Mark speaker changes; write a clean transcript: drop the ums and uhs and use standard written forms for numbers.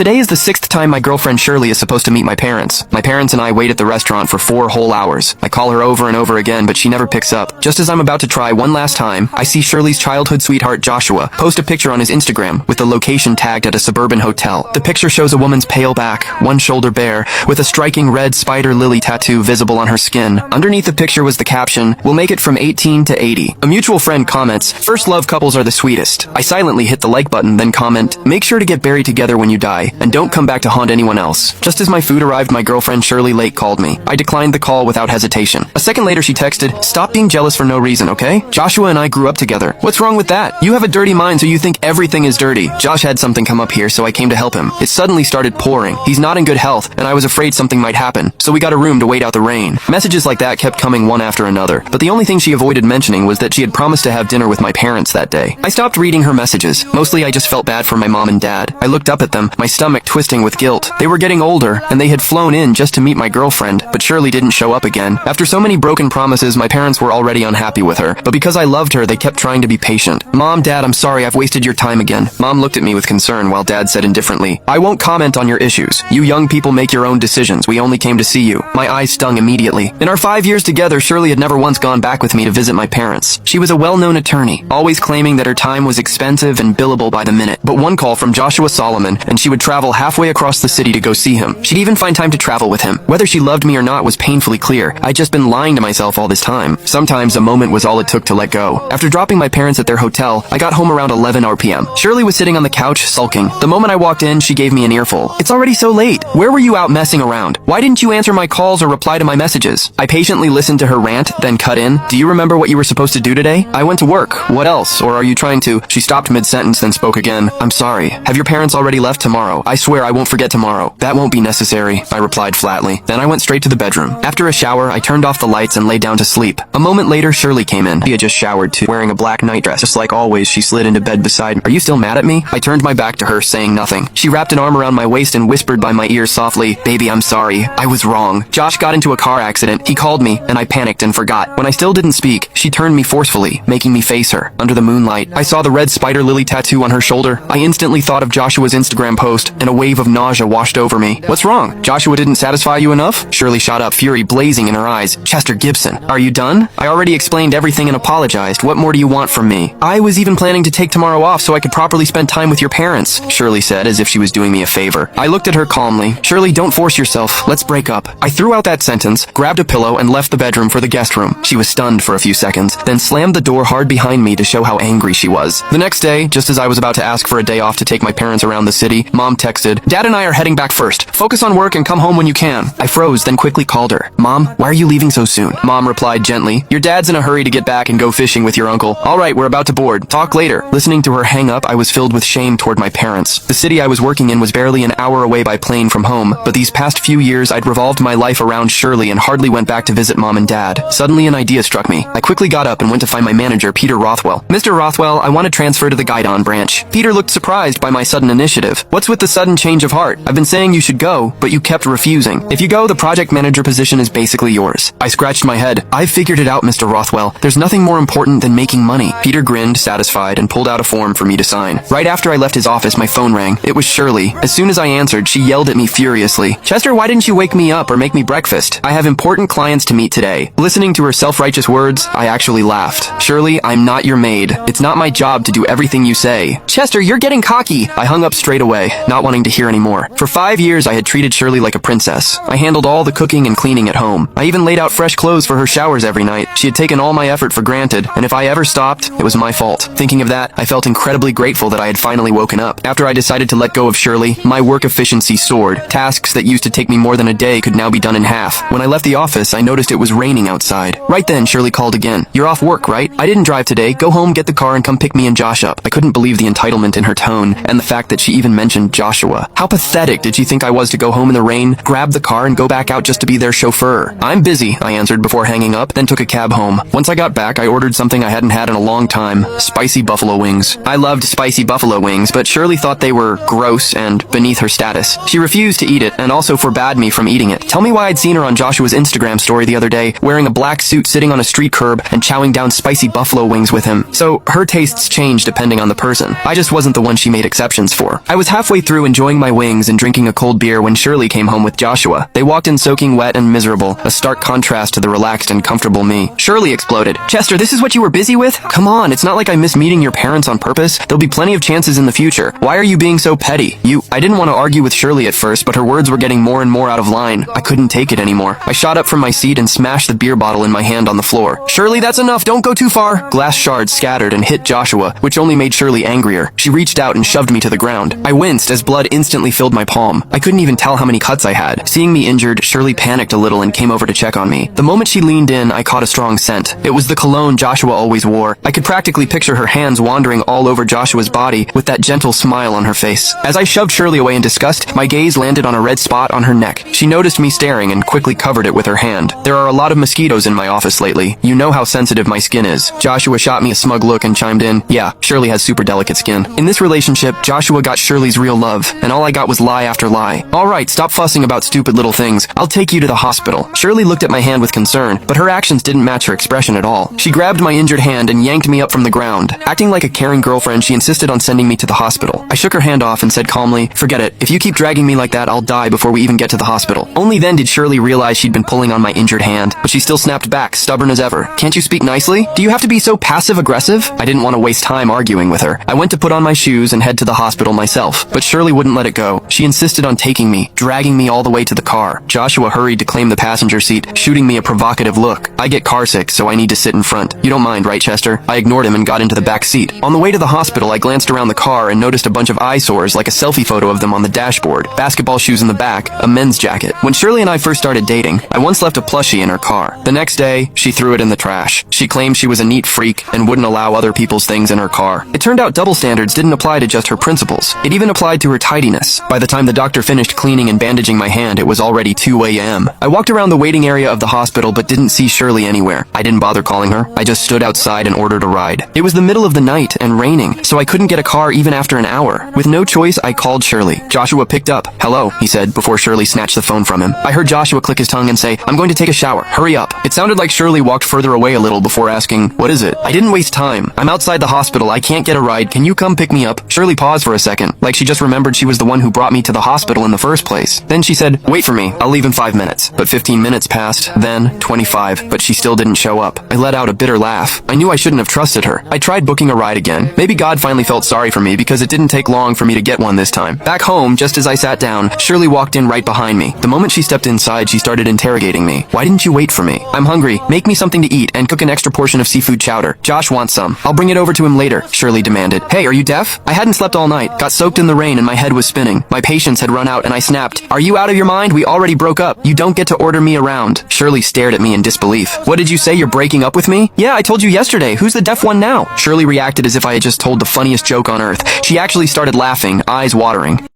Speaker 1: Today is the 6th time my girlfriend Shirley is supposed to meet my parents. My parents and I wait at the restaurant for 4 whole hours. I call her over and over again, but she never picks up. Just as I'm about to try one last time, I see Shirley's childhood sweetheart Joshua post a picture on his Instagram with the location tagged at a suburban hotel. The picture shows a woman's pale back, one shoulder bare, with a striking red spider lily tattoo visible on her skin. Underneath the picture was the caption, "We'll make it from 18 to 80. A mutual friend comments, "First love couples are the sweetest." I silently hit the like button, then comment, "Make sure to get buried together when you die, and don't come back to haunt anyone else." Just as my food arrived, my girlfriend Shirley Lake called me. I declined the call without hesitation. A second later she texted, "Stop being jealous for no reason, okay? Joshua and I grew up together. What's wrong with that? You have a dirty mind, so you think everything is dirty." Josh had something come up here, so I came to help him. It suddenly started pouring. He's not in good health, and I was afraid something might happen, so we got a room to wait out the rain. Messages like that kept coming one after another, but the only thing she avoided mentioning was that she had promised to have dinner with my parents that day. I stopped reading her messages. Mostly I just felt bad for my mom and dad. I looked up at them, my stomach twisting with guilt. They were getting older, and they had flown in just to meet my girlfriend, but Shirley didn't show up again. After so many broken promises, my parents were already unhappy with her, but because I loved her, they kept trying to be patient. "Mom, Dad, I'm sorry, I've wasted your time again." Mom looked at me with concern while Dad said indifferently, "I won't comment on your issues. You young people make your own decisions. We only came to see you." My eyes stung immediately. In our 5 years together, Shirley had never once gone back with me to visit my parents. She was a well-known attorney, always claiming that her time was expensive and billable by the minute. But one call from Joshua Solomon, and she would travel halfway across the city to go see him. She'd even find time to travel with him. Whether she loved me or not was painfully clear. I'd just been lying to myself all this time. Sometimes a moment was all it took to let go. After dropping my parents at their hotel, I got home around 11 p.m. Shirley was sitting on the couch, sulking. The moment I walked in, she gave me an earful. "It's already so late. Where were you out messing around? Why didn't you answer my calls or reply to my messages?" I patiently listened to her rant, then cut in. "Do you remember what you were supposed to do today?" "I went to work. What else? Or are you trying to—" She stopped mid-sentence, then spoke again. "I'm sorry. Have your parents already left tomorrow? I swear I won't forget tomorrow." "That won't be necessary," I replied flatly. Then I went straight to the bedroom. After a shower, I turned off the lights and lay down to sleep. A moment later, Shirley came in. She had just showered too, wearing a black nightdress. Just like always, she slid into bed beside me. "Are you still mad at me?" I turned my back to her, saying nothing. She wrapped an arm around my waist and whispered by my ear softly, "Baby, I'm sorry. I was wrong. Josh got into a car accident. He called me, and I panicked and forgot." When I still didn't speak, she turned me forcefully, making me face her. Under the moonlight, I saw the red spider lily tattoo on her shoulder. I instantly thought of Joshua's Instagram post, and a wave of nausea washed over me. "What's wrong? Joshua didn't satisfy you enough?" Shirley shot up, fury blazing in her eyes. "Chester Gibson, are you done? I already explained everything and apologized. What more do you want from me?" "I was even planning to take tomorrow off so I could properly spend time with your parents," Shirley said, as if she was doing me a favor. I looked at her calmly. "Shirley, don't force yourself. Let's break up." I threw out that sentence, grabbed a pillow, and left the bedroom for the guest room. She was stunned for a few seconds, then slammed the door hard behind me to show how angry she was. The next day, just as I was about to ask for a day off to take my parents around the city, Mom texted, "Dad and I are heading back first. Focus on work and come home when you can." I froze, then quickly called her. "Mom, why are you leaving so soon?" Mom replied gently, "Your dad's in a hurry to get back and go fishing with your uncle." "All right, we're about to board. Talk later." Listening to her hang up, I was filled with shame toward my parents. The city I was working in was barely an hour away by plane from home, but these past few years I'd revolved my life around Shirley and hardly went back to visit Mom and Dad. Suddenly an idea struck me. I quickly got up and went to find my manager, Peter Rothwell. "Mr. Rothwell, I want to transfer to the Guidon branch." Peter looked surprised by my sudden initiative. "What's with the sudden change of heart? I've been saying you should go, but you kept refusing. If you go, the project manager position is basically yours." I scratched my head. "I've figured it out, Mr. Rothwell. There's nothing more important than making money." Peter grinned, satisfied, and pulled out a form for me to sign. Right after I left his office, my phone rang. It was Shirley. As soon as I answered, she yelled at me furiously, "Chester, why didn't you wake me up or make me breakfast? I have important clients to meet today." Listening to her self-righteous words, I actually laughed. "Shirley, I'm not your maid. It's not my job to do everything you say." "Chester, you're getting cocky." I hung up straight away, not wanting to hear any more. For 5 years, I had treated Shirley like a princess. I handled all the cooking and cleaning at home. I even laid out fresh clothes for her showers every night. She had taken all my effort for granted, and if I ever stopped, it was my fault. Thinking of that, I felt incredibly grateful that I had finally woken up. After I decided to let go of Shirley, my work efficiency soared. Tasks that used to take me more than a day could now be done in half. When I left the office, I noticed it was raining outside. Right then, Shirley called again. "You're off work, right? I didn't drive today. Go home, get the car, and come pick me and Josh up." I couldn't believe the entitlement in her tone, and the fact that she even mentioned Joshua. How pathetic did she think I was to go home in the rain, grab the car, and go back out just to be their chauffeur? "I'm busy," I answered before hanging up, then took a cab home. Once I got back, I ordered something I hadn't had in a long time: spicy buffalo wings. I loved spicy buffalo wings, but Shirley thought they were gross and beneath her status. She refused refused to eat it and also forbade me from eating it. Tell me why I'd seen her on Joshua's Instagram story the other day, wearing a black suit sitting on a street curb and chowing down spicy buffalo wings with him. So, her tastes change depending on the person. I just wasn't the one she made exceptions for. I was halfway through enjoying my wings and drinking a cold beer when Shirley came home with Joshua. They walked in soaking wet and miserable, a stark contrast to the relaxed and comfortable me. Shirley exploded. Chester, this is what you were busy with? Come on, it's not like I miss meeting your parents on purpose. There'll be plenty of chances in the future. Why are you being so petty? I didn't want to argue with Shirley at first, but her words were getting more and more out of line. I couldn't take it anymore. I shot up from my seat and smashed the beer bottle in my hand on the floor. Shirley, that's enough. Don't go too far. Glass shards scattered and hit Joshua, which only made Shirley angrier. She reached out and shoved me to the ground. I winced as blood instantly filled my palm. I couldn't even tell how many cuts I had. Seeing me injured, Shirley panicked a little and came over to check on me. The moment she leaned in, I caught a strong scent. It was the cologne Joshua always wore. I could practically picture her hands wandering all over Joshua's body with that gentle smile on her face. As I shoved Shirley away in disgust, my gaze landed on a red spot on her neck. She noticed me staring and quickly covered it with her hand. There are a lot of mosquitoes in my office lately. You know how sensitive my skin is. Joshua shot me a smug look and chimed in, yeah, Shirley has super delicate skin. In this relationship, Joshua got Shirley's real love, and all I got was lie after lie. Alright, stop fussing about stupid little things. I'll take you to the hospital. Shirley looked at my hand with concern, but her actions didn't match her expression at all. She grabbed my injured hand and yanked me up from the ground. Acting like a caring girlfriend, she insisted on sending me to the hospital. I shook her hand off and said calmly, forget it. If you keep dragging me like that, I'll die before we even get to the hospital. Only then did Shirley realize she'd been pulling on my injured hand, but she still snapped back, stubborn as ever. Can't you speak nicely? Do you have to be so passive-aggressive? I didn't want to waste time arguing with her. I went to put on my shoes and head to the hospital myself, but Shirley wouldn't let it go. She insisted on taking me, dragging me all the way to the car. Joshua hurried to claim the passenger seat, shooting me a provocative look. I get carsick, so I need to sit in front. You don't mind, right, Chester? I ignored him and got into the back seat. On the way to the hospital, I glanced around the car and noticed a bunch of eyesores like a selfie photo of them on the dashboard, basketball shoes in the back, a men's jacket. When Shirley and I first started dating, I once left a plushie in her car. The next day, she threw it in the trash. She claimed she was a neat freak and wouldn't allow other people's things in her car. It turned out double standards didn't apply to just her principles. It even applied to her tidiness. By the time the doctor finished cleaning and bandaging my hand, it was already 2 a.m. I walked around the waiting area of the hospital but didn't see Shirley anywhere. I didn't bother calling her. I just stood outside and ordered a ride. It was the middle of the night and raining, so I couldn't get a car even after an hour. With no choice, I called Shirley. Joshua picked up. Hello, he said before Shirley snatched the phone from him. I heard Joshua click his tongue and say, I'm going to take a shower. Hurry up. It sounded like Shirley walked further away a little before asking, what is it? I didn't waste time. I'm outside the hospital. I can't get a ride. Can you come pick me up? Shirley paused for a second, like she just remembered she was the one who brought me to the hospital in the first place. Then she said, wait for me. I'll leave in 5 minutes. But 15 minutes passed, then 25, but she still didn't show up. I let out a bitter laugh. I knew I shouldn't have trusted her. I tried booking a ride again. Maybe God finally felt sorry for me because it didn't take long for me to get one this time. Back home, just as I sat down, Shirley walked in right behind me. The moment she stepped inside, she started interrogating me. Why didn't you wait for me? I'm hungry. Make me something to eat and cook an extra portion of seafood chowder. Josh wants some. I'll bring it over to him later, Shirley demanded. Hey, are you deaf? I hadn't slept all night, got soaked in the rain and my head was spinning. My patience had run out and I snapped. Are you out of your mind? We already broke up. You don't get to order me around. Shirley stared at me in disbelief. What did you say? You're breaking up with me? Yeah, I told you yesterday. Who's the deaf one now? Shirley reacted as if I had just told the funniest joke on earth. She actually started laughing, eyes watering.